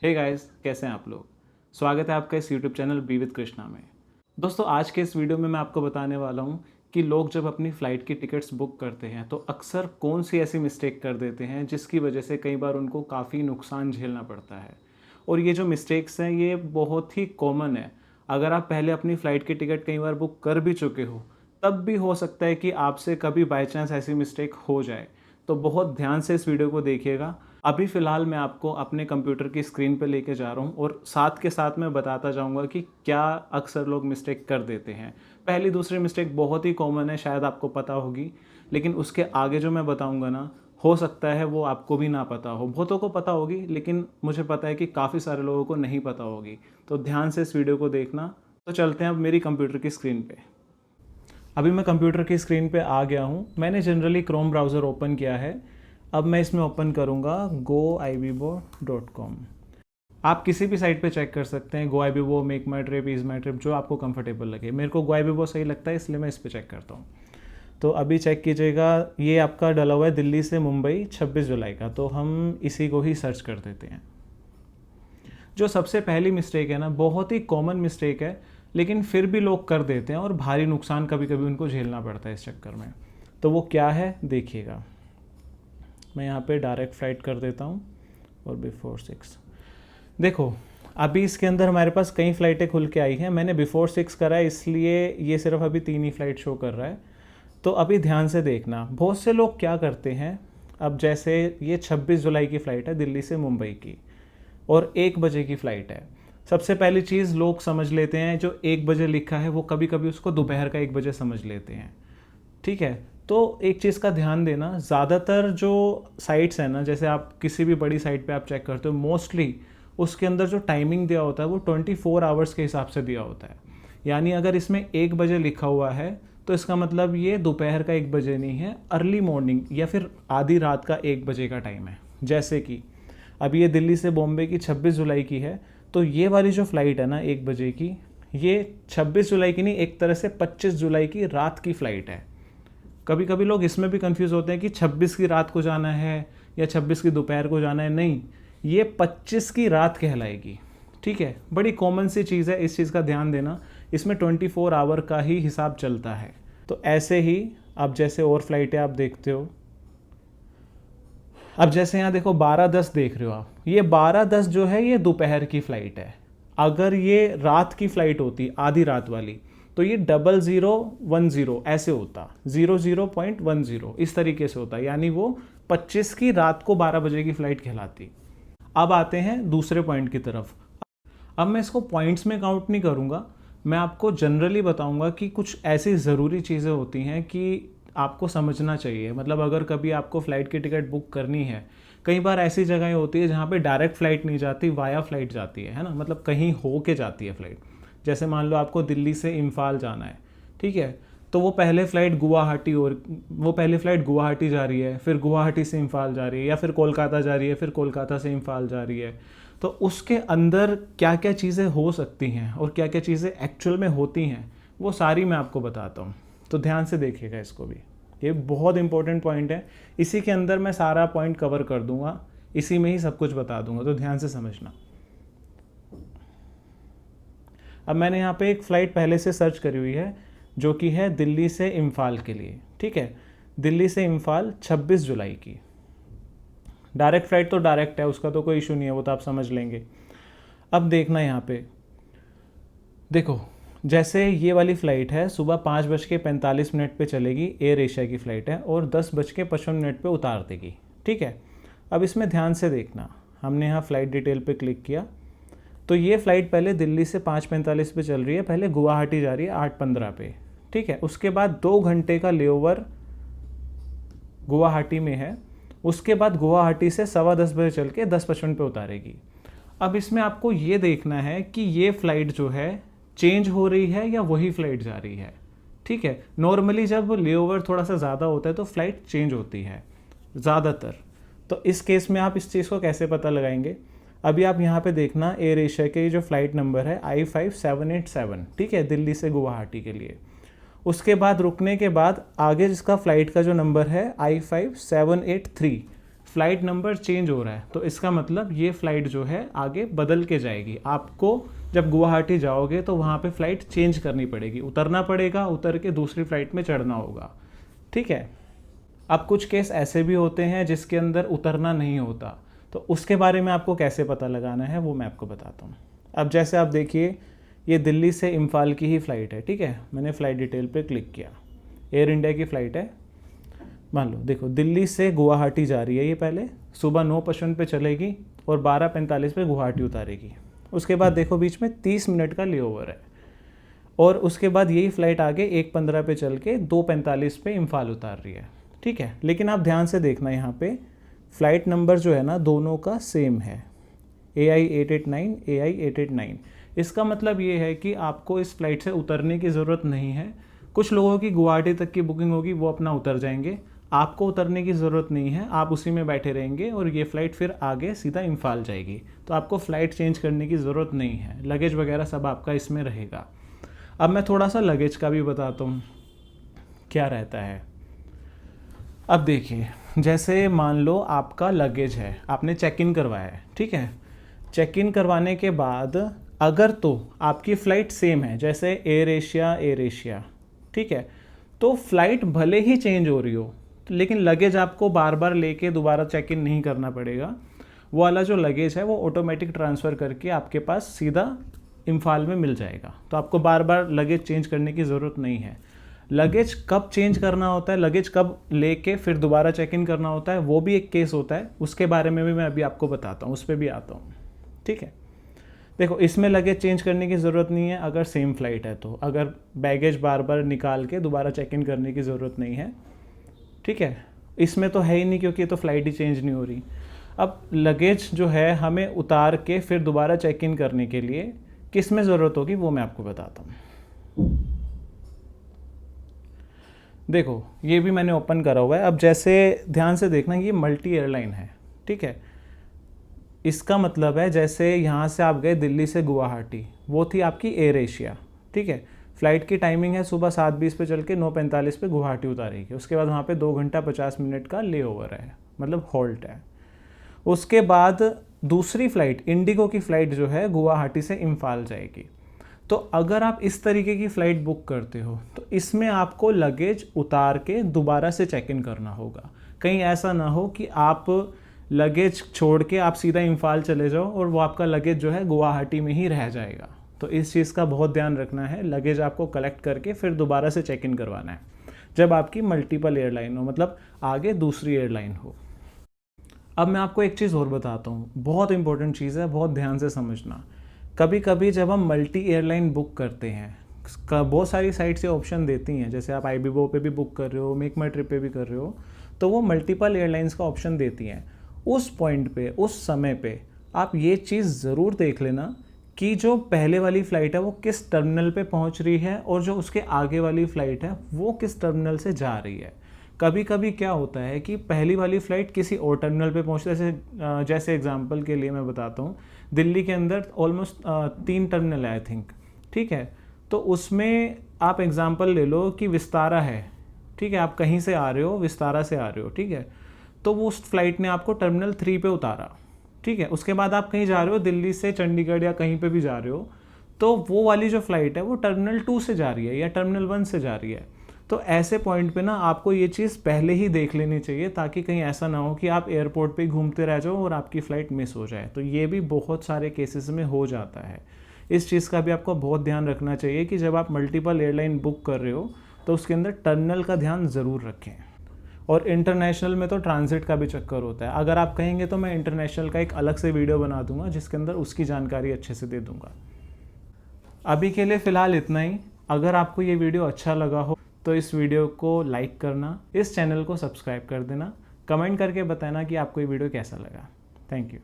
Hey guys, कैसे हैं आप लोग। स्वागत है आपका इस YouTube channel be with Krishna में। दोस्तों, आज के इस वीडियो में मैं आपको बताने वाला हूं कि लोग जब अपनी फ़्लाइट की टिकट्स बुक करते हैं तो अक्सर कौन सी ऐसी मिस्टेक कर देते हैं जिसकी वजह से कई बार उनको काफ़ी नुकसान झेलना पड़ता है। और ये जो मिस्टेक्स हैं ये बहुत ही कॉमन है। अगर आप पहले अपनी फ़्लाइट की टिकट कई बार बुक कर भी चुके हो तब भी हो सकता है कि आपसे कभी बाई चांस ऐसी मिस्टेक हो जाए। तो बहुत ध्यान से इस वीडियो को देखिएगा। अभी फ़िलहाल मैं आपको अपने कंप्यूटर की स्क्रीन पे लेके जा रहा हूँ और साथ के साथ मैं बताता जाऊँगा कि क्या अक्सर लोग मिस्टेक कर देते हैं। पहली दूसरी मिस्टेक बहुत ही कॉमन है, शायद आपको पता होगी, लेकिन उसके आगे जो मैं बताऊँगा ना, हो सकता है वो आपको भी ना पता हो। बहुतों को पता होगी, लेकिन मुझे पता है कि काफ़ी सारे लोगों को नहीं पता होगी। तो ध्यान से इस वीडियो को देखना। तो चलते हैं अब मेरी कंप्यूटर की स्क्रीन पे। अभी मैं कंप्यूटर की स्क्रीन पे आ गया हूँ। मैंने जनरली क्रोम ब्राउज़र ओपन किया है। अब मैं इसमें ओपन करूँगा goibibo.com। आप किसी भी साइट पे चेक कर सकते हैं, Goibibo, make my trip, is my trip, जो आपको कंफर्टेबल लगे। मेरे को गोआईबीबो सही लगता है, इसलिए मैं इस पर चेक करता हूँ। तो अभी चेक कीजिएगा, ये आपका डला हुआ है दिल्ली से मुंबई 26 जुलाई का। तो हम इसी को ही सर्च कर देते हैं। जो सबसे पहली मिस्टेक है ना, बहुत ही कॉमन मिस्टेक है, लेकिन फिर भी लोग कर देते हैं और भारी नुकसान कभी कभी उनको झेलना पड़ता है इस चक्कर में। तो वो क्या है देखिएगा। मैं यहाँ पे डायरेक्ट फ़्लाइट कर देता हूँ और बिफोर 6। देखो, अभी इसके अंदर हमारे पास कई फ़्लाइटें खुल के आई हैं। मैंने बिफोर 6 करा है, इसलिए ये सिर्फ अभी 3 ही फ़्लाइट शो कर रहा है। तो अभी ध्यान से देखना, बहुत से लोग क्या करते हैं। अब जैसे ये 26 जुलाई की फ़्लाइट है दिल्ली से मुंबई की और 1 बजे की फ़्लाइट है। सबसे पहली चीज़ लोग समझ लेते हैं, जो 1 बजे लिखा है वो कभी कभी उसको दोपहर का 1 बजे समझ लेते हैं। ठीक है, तो एक चीज़ का ध्यान देना, ज़्यादातर जो साइट्स हैं ना, जैसे आप किसी भी बड़ी साइट पे आप चेक करते हो, मोस्टली उसके अंदर जो टाइमिंग दिया होता है वो 24 आवर्स के हिसाब से दिया होता है। यानी अगर इसमें 1 बजे लिखा हुआ है तो इसका मतलब ये दोपहर का 1 बजे नहीं है, अर्ली मॉर्निंग या फिर आधी रात का 1 बजे का टाइम है। जैसे कि अब ये दिल्ली से बॉम्बे की 26 जुलाई की है, तो ये वाली जो फ़्लाइट है ना 1 बजे की, ये 26 जुलाई की नहीं, एक तरह से 25 जुलाई की रात की फ़्लाइट है। कभी कभी लोग इसमें भी कंफ्यूज होते हैं कि 26 की रात को जाना है या 26 की दोपहर को जाना है। नहीं, ये 25 की रात कहलाएगी। ठीक है, बड़ी कॉमन सी चीज़ है, इस चीज़ का ध्यान देना। इसमें 24 आवर का ही हिसाब चलता है। तो ऐसे ही अब जैसे और फ्लाइटें आप देखते हो, अब जैसे यहाँ देखो 12:10 देख रहे हो आप, ये 12:10 जो है ये दोपहर की फ़्लाइट है। अगर ये रात की फ़्लाइट होती आधी रात वाली तो ये 0010 ऐसे होता, 00.10 इस तरीके से होता, यानी वो 25 की रात को 12 बजे की फ़्लाइट कहलाती। अब आते हैं दूसरे पॉइंट की तरफ। अब मैं इसको पॉइंट्स में काउंट नहीं करूँगा, मैं आपको जनरली बताऊँगा कि कुछ ऐसी ज़रूरी चीज़ें होती हैं कि आपको समझना चाहिए। मतलब अगर कभी आपको फ़्लाइट की टिकट बुक करनी है, कई बार ऐसी जगहें होती है जहाँ पे डायरेक्ट फ़्लाइट नहीं जाती, वाया फ़्लाइट जाती है ना, मतलब कहीं हो के जाती है फ़्लाइट। जैसे मान लो आपको दिल्ली से इम्फाल जाना है, ठीक है, तो वो पहले फ़्लाइट गुवाहाटी जा रही है, फिर गुवाहाटी से इम्फाल जा रही है, या फिर कोलकाता जा रही है, फिर कोलकाता से इम्फाल जा रही है। तो उसके अंदर क्या क्या चीज़ें हो सकती हैं और क्या क्या चीज़ें एक्चुअल में होती हैं, वो सारी मैं आपको बताता हूँ। तो ध्यान से देखिएगा इसको भी, ये बहुत इंपॉर्टेंट पॉइंट है। इसी के अंदर मैं सारा पॉइंट कवर कर दूंगा, इसी में ही सब कुछ बता दूंगा, तो ध्यान से समझना। अब मैंने यहाँ पे एक फ़्लाइट पहले से सर्च करी हुई है जो कि है दिल्ली से इम्फाल के लिए। ठीक है, दिल्ली से इम्फाल 26 जुलाई की डायरेक्ट फ़्लाइट, तो डायरेक्ट है, उसका तो कोई इशू नहीं है, वो तो आप समझ लेंगे। अब देखना यहाँ पे, देखो जैसे ये वाली फ़्लाइट है सुबह 5:45 पे चलेगी, एयर एशिया की फ़्लाइट है, और 10:55 पे उतार देगी। ठीक है, अब इसमें ध्यान से देखना, हमने यहाँ फ़्लाइट डिटेल पे क्लिक किया तो ये फ़्लाइट पहले दिल्ली से 5:45 पे चल रही है, पहले गुवाहाटी जा रही है 8:15 पे। ठीक है, उसके बाद 2 घंटे का लेओवर गुवाहाटी में है, उसके बाद गुवाहाटी से 10:15 बजे चल के 10:55 पे उतारेगी। अब इसमें आपको ये देखना है कि ये फ़्लाइट जो है चेंज हो रही है या वही फ़्लाइट जा रही है। ठीक है, नॉर्मली जब लेओवर थोड़ा सा ज़्यादा होता है तो फ़्लाइट चेंज होती है ज़्यादातर। तो इस केस में आप इस चीज़ को कैसे पता लगाएंगे, अभी आप यहाँ पे देखना, एयर एशिया के जो फ़्लाइट नंबर है I5787, ठीक है, दिल्ली से गुवाहाटी के लिए। उसके बाद रुकने के बाद आगे जिसका फ़्लाइट का जो नंबर है I5783, फ़्लाइट नंबर चेंज हो रहा है, तो इसका मतलब ये फ़्लाइट जो है आगे बदल के जाएगी। आपको जब गुवाहाटी जाओगे तो वहाँ पे फ़्लाइट चेंज करनी पड़ेगी, उतरना पड़ेगा, उतर के दूसरी फ़्लाइट में चढ़ना होगा, ठीक है। अब कुछ केस ऐसे भी होते हैं जिसके अंदर उतरना नहीं होता, तो उसके बारे में आपको कैसे पता लगाना है वो मैं आपको बताता हूँ। अब जैसे आप देखिए, ये दिल्ली से इम्फाल की ही फ़्लाइट है, ठीक है। मैंने फ़्लाइट डिटेल पे क्लिक किया, एयर इंडिया की फ़्लाइट है। मान लो देखो, दिल्ली से गुवाहाटी जा रही है, ये पहले सुबह 9:55 पे चलेगी और 12:45 पे गुवाहाटी उतारेगी। उसके बाद देखो बीच में 30 मिनट का लेओवर है, और उसके बाद यही फ़्लाइट आगे 1:15 पे चल के 2:45 पे इम्फाल उतार रही है, ठीक है। लेकिन आप ध्यान से देखना, यहाँ पे फ़्लाइट नंबर जो है ना दोनों का सेम है, AI889 AI889। इसका मतलब ये है कि आपको इस फ़्लाइट से उतरने की ज़रूरत नहीं है। कुछ लोगों की गुवाहाटी तक की बुकिंग होगी, वो अपना उतर जाएंगे, आपको उतरने की ज़रूरत नहीं है, आप उसी में बैठे रहेंगे और ये फ़्लाइट फिर आगे सीधा इम्फाल जाएगी। तो आपको फ़्लाइट चेंज करने की ज़रूरत नहीं है, लगेज वगैरह सब आपका इसमें रहेगा। अब मैं थोड़ा सा लगेज का भी बताता हूँ क्या रहता है। अब देखिए, जैसे मान लो आपका लगेज है, आपने चेक इन करवाया है, ठीक है। चेक इन करवाने के बाद अगर तो आपकी फ़्लाइट सेम है, जैसे एयर एशिया, ठीक है, तो फ़्लाइट भले ही चेंज हो रही हो, लेकिन लगेज आपको बार बार लेके दोबारा चेक इन नहीं करना पड़ेगा। वो वाला जो लगेज है वो ऑटोमेटिक ट्रांसफ़र करके आपके पास सीधा इम्फाल में मिल जाएगा, तो आपको बार बार लगेज चेंज करने की ज़रूरत नहीं है। लगेज कब चेंज करना होता है, लगेज कब लेके फिर दोबारा चेक इन करना होता है, वो भी एक केस होता है, उसके बारे में भी मैं अभी आपको बताता हूँ, उस पर भी आता हूँ, ठीक है। देखो, इसमें लगेज चेंज करने की ज़रूरत नहीं है अगर सेम फ़्लाइट है तो, अगर बैगेज बार बार निकाल के दोबारा चेक इन करने की ज़रूरत नहीं है, ठीक है। इसमें तो है ही नहीं, क्योंकि ये तो फ़्लाइट ही चेंज नहीं हो रही। अब लगेज जो है हमें उतार के फिर दोबारा चेक इन करने के लिए किस में ज़रूरत होगी वो मैं आपको बताता हूँ। देखो, ये भी मैंने ओपन करा हुआ है। अब जैसे ध्यान से देखना, ये मल्टी एयरलाइन है, ठीक है। इसका मतलब है जैसे यहाँ से आप गए दिल्ली से गुवाहाटी, वो थी आपकी एयर एशिया, ठीक है। फ़्लाइट की टाइमिंग है सुबह 7:20 पे चल के 9:45 पे गुवाहाटी उतारेगी। उसके बाद वहाँ पे 2 घंटा 50 मिनट का लेओवर है, मतलब हॉल्ट है। उसके बाद दूसरी फ़्लाइट, इंडिगो की फ़्लाइट जो है गुवाहाटी से इम्फाल जाएगी। तो अगर आप इस तरीके की फ़्लाइट बुक करते हो तो इसमें आपको लगेज उतार के दोबारा से चेक इन करना होगा। कहीं ऐसा ना हो कि आप लगेज छोड़ के आप सीधा इम्फाल चले जाओ और वो आपका लगेज जो है गुवाहाटी में ही रह जाएगा। तो इस चीज़ का बहुत ध्यान रखना है, लगेज आपको कलेक्ट करके फिर दोबारा से चेक इन करवाना है जब आपकी मल्टीपल एयरलाइन हो, मतलब आगे दूसरी एयरलाइन हो। अब मैं आपको एक चीज़ और बताता हूँ, बहुत इंपॉर्टेंट चीज़ है, बहुत ध्यान से समझना। कभी कभी जब हम मल्टी एयरलाइन बुक करते हैं, बहुत सारी साइट से ऑप्शन देती हैं, जैसे आप आईबीबो पे भी बुक कर रहे हो, मेक माई ट्रिप पे भी कर रहे हो, तो वो मल्टीपल एयरलाइंस का ऑप्शन देती हैं। उस पॉइंट पे, उस समय पे आप ये चीज़ ज़रूर देख लेना कि जो पहले वाली फ़्लाइट है वो किस टर्मिनल पे पहुंच रही है और जो उसके आगे वाली फ़्लाइट है वो किस टर्मिनल से जा रही है। कभी कभी क्या होता है कि पहली वाली फ़्लाइट किसी और टर्मिनल पे पहुंचते है, जैसे एग्जांपल के लिए मैं बताता हूँ, दिल्ली के अंदर ऑलमोस्ट 3 टर्मिनल है आई थिंक, ठीक है। तो उसमें आप एग्जांपल ले लो कि विस्तारा है, ठीक है, आप कहीं से आ रहे हो, विस्तारा से आ रहे हो, ठीक है। तो वो उस फ्लाइट ने आपको टर्मिनल 3 पे उतारा, ठीक है। उसके बाद आप कहीं जा रहे हो, दिल्ली से चंडीगढ़ या कहीं पे भी जा रहे हो, तो वो वाली जो फ्लाइट है वो टर्मिनल 2 से जा रही है या टर्मिनल 1 से जा रही है। तो ऐसे पॉइंट पे ना आपको ये चीज़ पहले ही देख लेनी चाहिए, ताकि कहीं ऐसा ना हो कि आप एयरपोर्ट पे घूमते रह जाओ और आपकी फ़्लाइट मिस हो जाए। तो ये भी बहुत सारे केसेस में हो जाता है। इस चीज़ का भी आपको बहुत ध्यान रखना चाहिए कि जब आप मल्टीपल एयरलाइन बुक कर रहे हो तो उसके अंदर टर्मिनल का ध्यान ज़रूर रखें। और इंटरनेशनल में तो ट्रांजिट का भी चक्कर होता है। अगर आप कहेंगे तो मैं इंटरनेशनल का एक अलग से वीडियो बना दूंगा जिसके अंदर उसकी जानकारी अच्छे से दे दूंगा। अभी के लिए फ़िलहाल इतना ही। अगर आपको ये वीडियो अच्छा लगा हो तो इस वीडियो को लाइक करना, इस चैनल को सब्सक्राइब कर देना, कमेंट करके बताना कि आपको ये वीडियो कैसा लगा। Thank you.